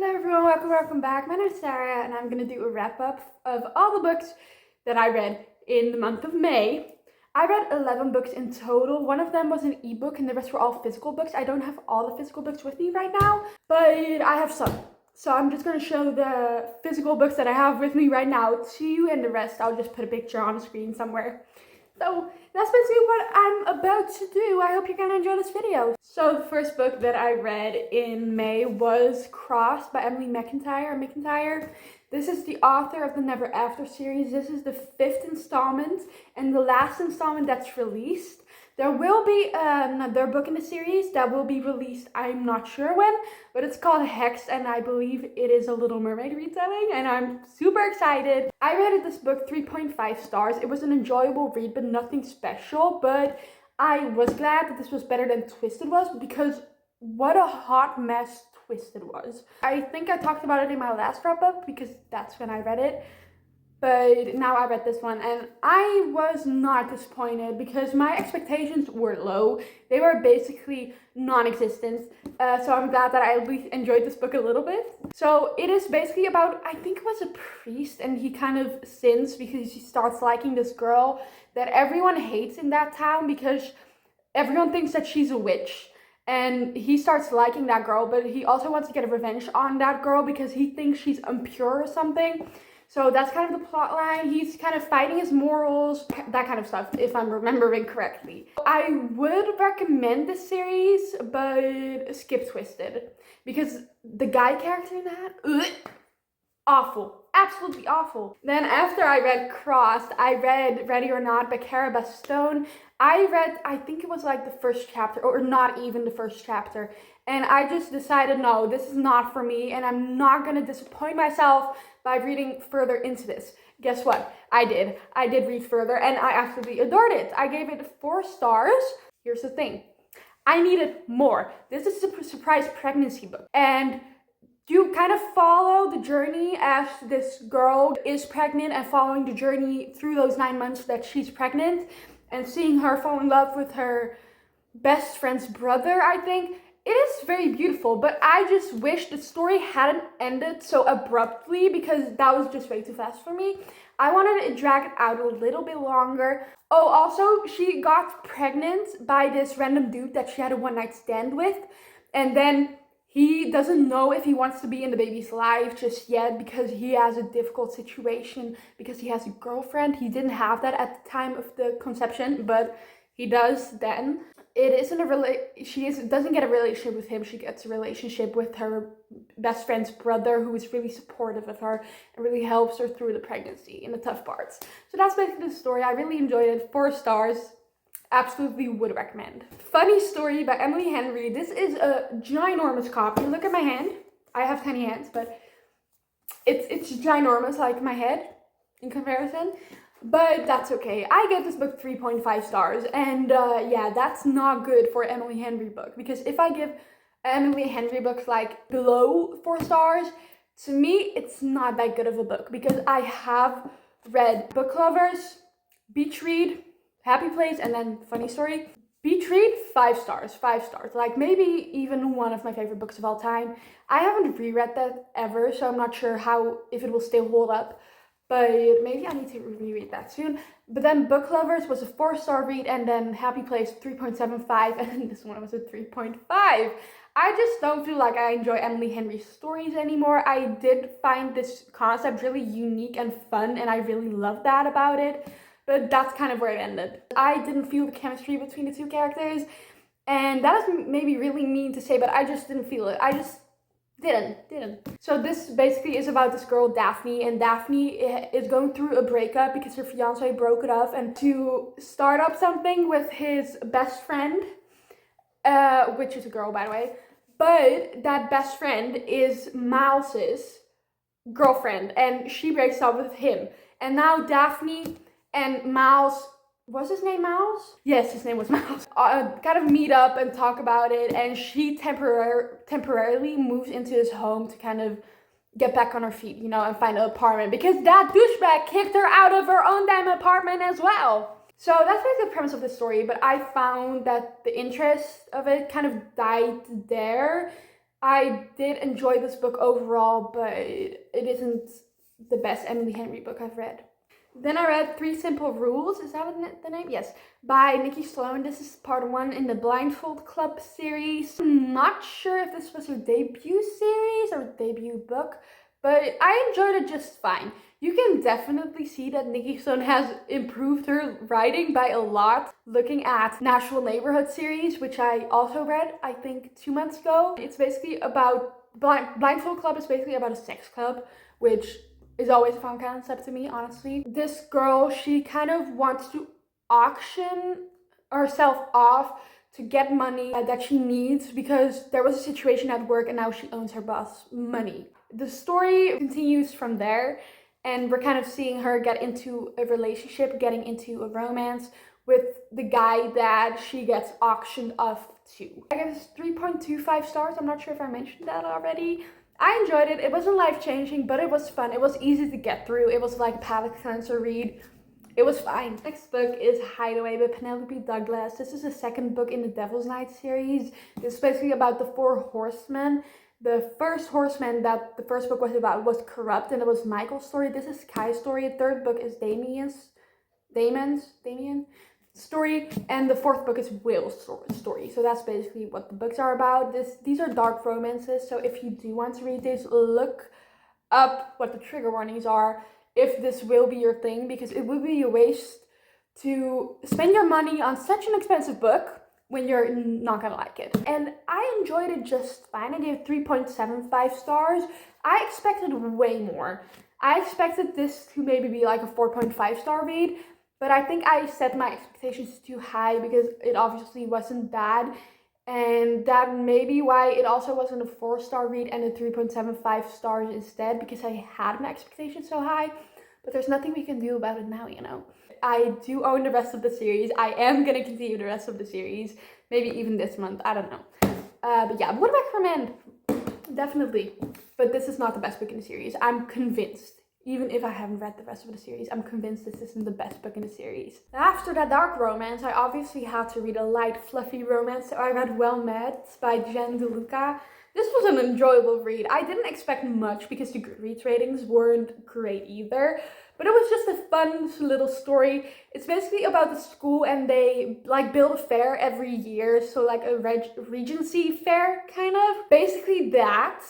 Hello everyone, welcome back. My name is Sarah and I'm going to do a wrap up of all the books that I read in the month of May. I read 11 books in total. One of them was an ebook and the rest were all physical books. I don't have all the physical books with me right now, but I have some. So I'm just going to show the physical books that I have with me right now to you, and the rest I'll just put a picture on the screen somewhere. So that's basically what I'm about to do. I hope you're gonna enjoy this video. So the first book that I read in May was Crossed by Emily McIntyre. This is the author of the Never After series. This is the 5th installment and the last installment that's released. There will be another book in the series that will be released, I'm not sure when, but it's called Hex, and I believe it is a Little Mermaid retelling, and I'm super excited. I rated this book 3.5 stars. It was an enjoyable read, but nothing special, but I was glad that this was better than Twisted was, because what a hot mess Twisted was. I think I talked about it in my last wrap up, because that's when I read it. But now I read this one and I was not disappointed because my expectations were low. They were basically non-existent. So I'm glad that I at least enjoyed this book a little bit. So it is basically about, I think it was a priest, and he kind of sins because he starts liking this girl that everyone hates in that town because everyone thinks that she's a witch. And he starts liking that girl, but he also wants to get revenge on that girl because he thinks she's impure or something. So that's kind of the plot line. He's kind of fighting his morals, that kind of stuff, if I'm remembering correctly. I would recommend this series, but skip Twisted. Because the guy character in that, awful. Absolutely awful. Then after I read Crossed, I read Ready or Not by Cara Stone. I think it was like the first chapter, or not even the first chapter. And I just decided, no, this is not for me, and I'm not gonna disappoint myself by reading further into this. Guess what? I did read further, and I absolutely adored it. I gave it 4 stars. Here's the thing. I needed more. This is a surprise pregnancy book, and you kind of follow the journey as this girl is pregnant and following the journey through those 9 months that she's pregnant and seeing her fall in love with her best friend's brother, I think. It is very beautiful, but I just wish the story hadn't ended so abruptly because that was just way too fast for me. I wanted to drag it out a little bit longer. Oh, also, she got pregnant by this random dude that she had a one-night stand with, and then he doesn't know if he wants to be in the baby's life just yet because he has a difficult situation because he has a girlfriend. He didn't have that at the time of the conception, but he does then. It isn't doesn't get a relationship with him. She gets a relationship with her best friend's brother, who is really supportive of her and really helps her through the pregnancy and the tough parts. So that's basically the story. I really enjoyed it. 4 stars. Absolutely would recommend. Funny Story by Emily Henry. This is a ginormous copy. Look at my hand. I have tiny hands, but it's ginormous, like my head in comparison. But that's okay. I gave this book 3.5 stars, and yeah, that's not good for an Emily Henry book, because if I give Emily Henry books like below 4 stars, to me it's not that good of a book, because I have read Book Lovers, Beach Read, Happy Place, and then Funny Story. Beach Read, 5 stars, like maybe even one of my favorite books of all time. I haven't reread that ever, so I'm not sure if it will still hold up. But maybe I need to reread that soon. But then Book Lovers was a 4-star read, and then Happy Place 3.75, and this one was a 3.5. I just don't feel like I enjoy Emily Henry's stories anymore. I did find this concept really unique and fun, and I really loved that about it. But that's kind of where it ended. I didn't feel the chemistry between the 2 characters, and that is maybe really mean to say, but I just didn't feel it. I just didn't. So this basically is about this girl Daphne, and Daphne is going through a breakup because her fiance broke it off, and to start up something with his best friend, which is a girl, by the way, but that best friend is Miles's girlfriend, and she breaks up with him, and now Daphne and Miles, was his name Miles? Yes, his name was Miles. Kind of meet up and talk about it, and she temporarily moves into his home to kind of get back on her feet, you know, and find an apartment, because that douchebag kicked her out of her own damn apartment as well. So that's basically the premise of the story, but I found that the interest of it kind of died there. I did enjoy this book overall, but it isn't the best Emily Henry book I've read. Then I read Three Simple Rules, is that the name? Yes, by Nikki Sloan. This is part 1 in the Blindfold Club series. I'm not sure if this was her debut series or debut book, but I enjoyed it just fine. You can definitely see that Nikki Sloan has improved her writing by a lot. Looking at Nashville Neighborhood series, which I also read, I think 2 months ago. It's basically about, Blindfold Club is basically about a sex club, which is always a fun concept to me, honestly. This girl, she kind of wants to auction herself off to get money that she needs because there was a situation at work and now she owns her boss money. The story continues from there, and we're kind of seeing her get into a relationship, getting into a romance with the guy that she gets auctioned off to. I guess 3.25 stars. I'm not sure if I mentioned that already. I enjoyed it. It wasn't life-changing, but it was fun. It was easy to get through. It was like a palate cleanser read. It was fine. Next book is Hideaway by Penelope Douglas. This is the second book in the Devil's Night series. This is basically about the 4 horsemen. The first horseman that the first book was about was Corrupt, and it was Michael's story. This is Kai's story. The third book is Damien's story, and the 4th book is Will's story. So that's basically what the books are about. These are dark romances, so if you do want to read this, look up what the trigger warnings are if this will be your thing, because it would be a waste to spend your money on such an expensive book when you're not gonna like it. And I enjoyed it just fine. I gave it 3.75 stars. I expected way more. I expected this to maybe be like a 4.5 star read, but I think I set my expectations too high because it obviously wasn't bad. And that may be why it also wasn't a 4-star read and a 3.75 stars instead, because I had my expectations so high. But there's nothing we can do about it now, you know. I do own the rest of the series. I am gonna continue the rest of the series. Maybe even this month, I don't know. But yeah, would I recommend? Definitely. But this is not the best book in the series. I'm convinced. Even if I haven't read the rest of the series, I'm convinced this isn't the best book in the series. After that dark romance, I obviously had to read a light, fluffy romance, so I read Well Met by Jen DeLuca. This was an enjoyable read. I didn't expect much because the Goodreads ratings weren't great either, but it was just a fun little story. It's basically about the school, and they like build a fair every year, so like a Regency fair kind of. Basically that.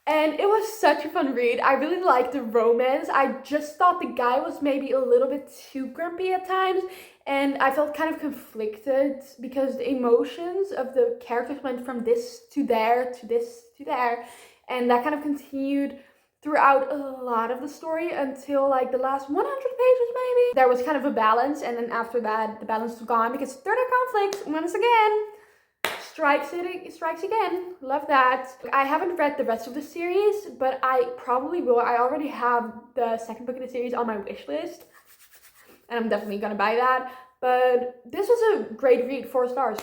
And it was such a fun read. I really liked the romance. I just thought the guy was maybe a little bit too grumpy at times, and I felt kind of conflicted because the emotions of the characters went from this to there to this to there, and that kind of continued throughout a lot of the story until like the last 100 pages maybe. There was kind of a balance, and then after that the balance was gone because further conflict once again strikes again. Love that. I haven't read the rest of the series, but I probably will. I already have the second book in the series on my wish list, and I'm definitely gonna buy that. But this was a great read, 4 stars.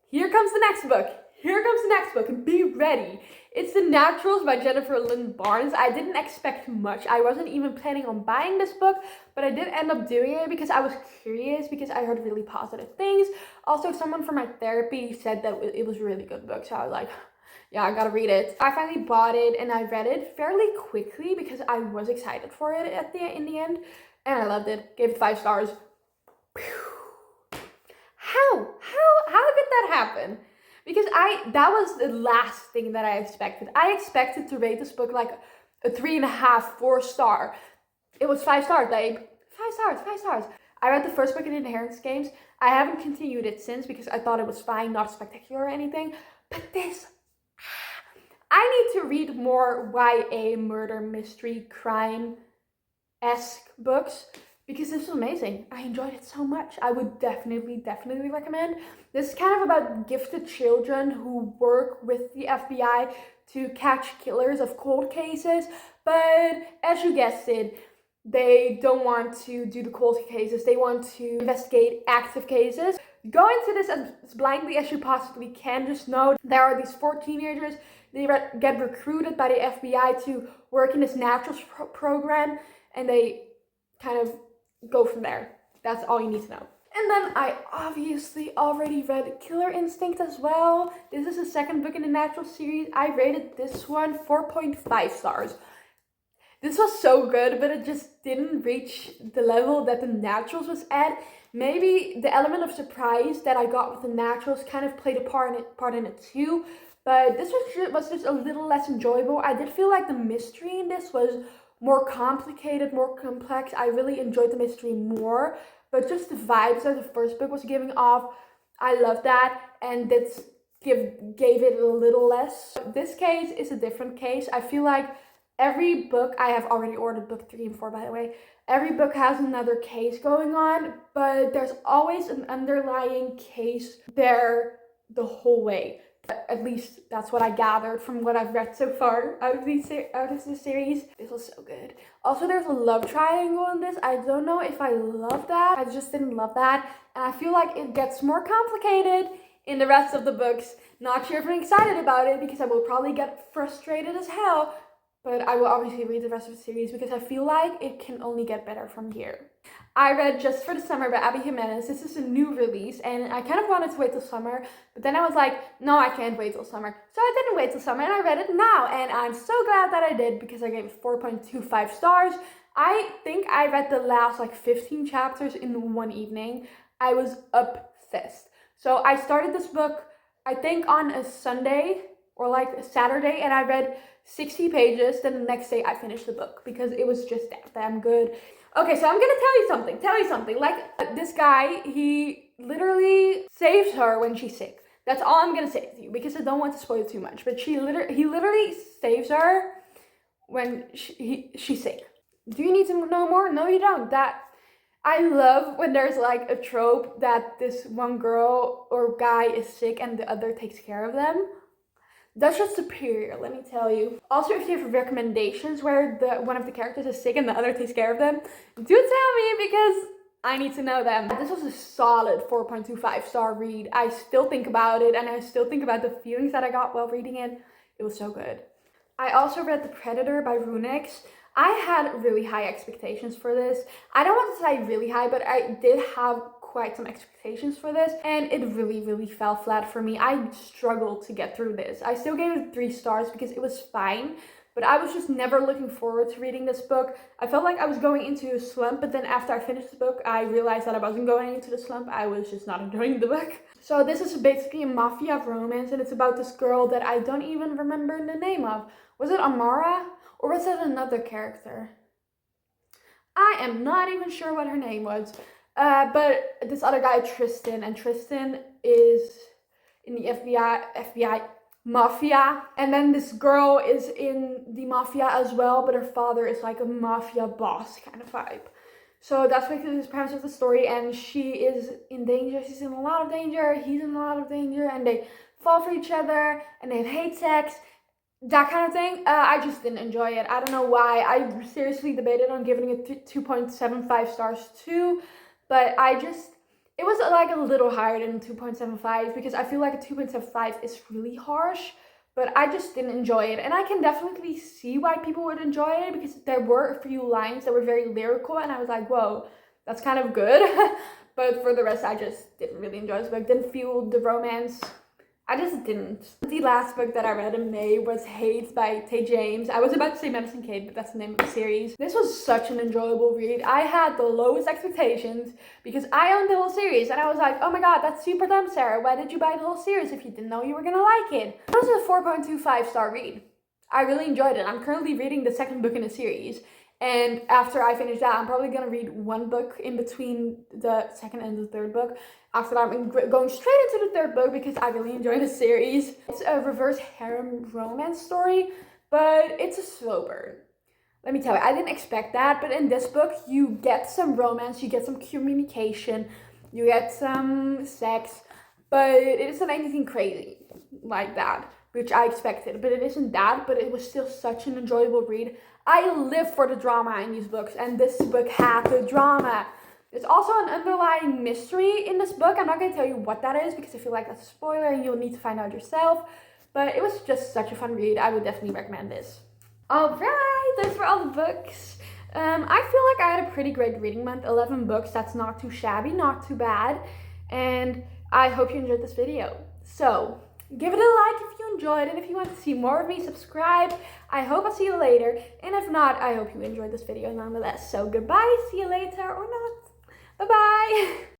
Here comes the next book. Here comes the next book. Be ready. It's The Naturals by Jennifer Lynn Barnes. I didn't expect much. I wasn't even planning on buying this book, but I did end up doing it because I was curious, because I heard really positive things. Also, someone from my therapy said that it was a really good book, so I was like, yeah, I gotta read it. I finally bought it and I read it fairly quickly because I was excited for it in the end, and I loved it. Gave it 5 stars. How did that happen? Because that was the last thing that I expected. I expected to rate this book like a 3.5, 4 star. It was 5 stars, babe. 5 stars. I read the first book in Inheritance Games. I haven't continued it since because I thought it was fine, not spectacular or anything. But this, I need to read more YA murder, mystery, crime-esque books, because this was amazing. I enjoyed it so much. I would definitely recommend. This is kind of about gifted children who work with the FBI to catch killers of cold cases, but as you guessed it, they don't want to do the cold cases. They want to investigate active cases. Go into this as blindly as you possibly can. Just know there are these 4 teenagers. They get recruited by the FBI to work in this naturals program, and they kind of go from there. That's all you need to know. And then I obviously already read Killer Instinct as well. This is the second book in the Natural series. I rated this one 4.5 stars. This was so good, but it just didn't reach the level that the Naturals was at. Maybe the element of surprise that I got with the Naturals kind of played a part in it too. But this was just a little less enjoyable. I did feel like the mystery in this was more complicated, more complex. I really enjoyed the mystery more. But just the vibes that the first book was giving off, I love that. And this gave it a little less. This case is a different case. I feel like every book, I have already ordered book 3 and 4 by the way, every book has another case going on, but there's always an underlying case there the whole way. At least that's what I gathered from what I've read so far out of this series. This was so good. Also, there's a love triangle in this. I don't know if I love that. I just didn't love that. And I feel like it gets more complicated in the rest of the books. Not sure if I'm excited about it because I will probably get frustrated as hell. But I will obviously read the rest of the series because I feel like it can only get better from here. I read Just for the Summer by Abby Jimenez. This is a new release and I kind of wanted to wait till summer, but then I was like, no, I can't wait till summer. So I didn't wait till summer and I read it now and I'm so glad that I did because I gave it 4.25 stars. I think I read the last like 15 chapters in one evening. I was obsessed. So I started this book, I think on a Sunday or like a Saturday, and I read 60 pages. Then the next day I finished the book because it was just that damn good. Okay, so I'm gonna tell you something. Like, this guy, he literally saves her when she's sick. That's all I'm gonna say to you because I don't want to spoil too much. But he literally saves her when she's sick. Do you need to know more? No, you don't. I love when there's like a trope that this one girl or guy is sick and the other takes care of them. That's just superior, let me tell you. Also, if you have recommendations where one of the characters is sick and the other takes care of them, do tell me because I need to know them. This was a solid 4.25 star read. I still think about it and I still think about the feelings that I got while reading it. It was so good. I also read The Predator by Runix. I had really high expectations for this. I don't want to say really high, but I did have quite some expectations for this and it really fell flat for me. I struggled to get through this. I still gave it 3 stars because it was fine, but I was just never looking forward to reading this book. I felt like I was going into a slump, but then after I finished the book, I realized that I wasn't going into the slump. I was just not enjoying the book. So this is basically a mafia romance and it's about this girl that I don't even remember the name of. Was it Amara or was it another character? I am not even sure what her name was. But this other guy, Tristan, and Tristan is in the FBI mafia. And then this girl is in the mafia as well, but her father is like a mafia boss kind of vibe. So that's basically the premise of the story, and she is in danger. She's in a lot of danger, he's in a lot of danger, and they fall for each other, and they have hate sex. That kind of thing. I just didn't enjoy it. I don't know why. I seriously debated on giving it 2.75 stars too. But it was like a little higher than 2.75 because I feel like a 2.75 is really harsh, but I just didn't enjoy it. And I can definitely see why people would enjoy it because there were a few lines that were very lyrical and I was like, whoa, that's kind of good. But for the rest, I just didn't really enjoy this book. Didn't feel the romance. I just didn't. The last book that I read in May was Hate by Tay James. I was about to say Madison Kate, but that's the name of the series. This was such an enjoyable read. I had the lowest expectations because I owned the whole series and I was like, oh my god, that's super dumb, Sarah. Why did you buy the whole series if you didn't know you were gonna like it? It was a 4.25 star read. I really enjoyed it. I'm currently reading the second book in the series. And after I finish that, I'm probably going to read one book in between the second and the third book. After that, I'm going straight into the third book because I really enjoy the series. It's a reverse harem romance story, but it's a slow burn. Let me tell you, I didn't expect that, but in this book, you get some romance, you get some communication, you get some sex, but it isn't anything crazy like that, which I expected. But it isn't that, but it was still such an enjoyable read. I live for the drama in these books, and this book had the drama. There's also an underlying mystery in this book. I'm not going to tell you what that is because I feel like that's a spoiler and you'll need to find out yourself. But it was just such a fun read. I would definitely recommend this. Alright, those were all the books. I feel like I had a pretty great reading month. 11 books, that's not too shabby, not too bad. And I hope you enjoyed this video. So give it a like if you enjoyed it. If you want to see more of me, subscribe. I hope I'll see you later. And if not, I hope you enjoyed this video nonetheless. So goodbye, see you later or not. Bye-bye.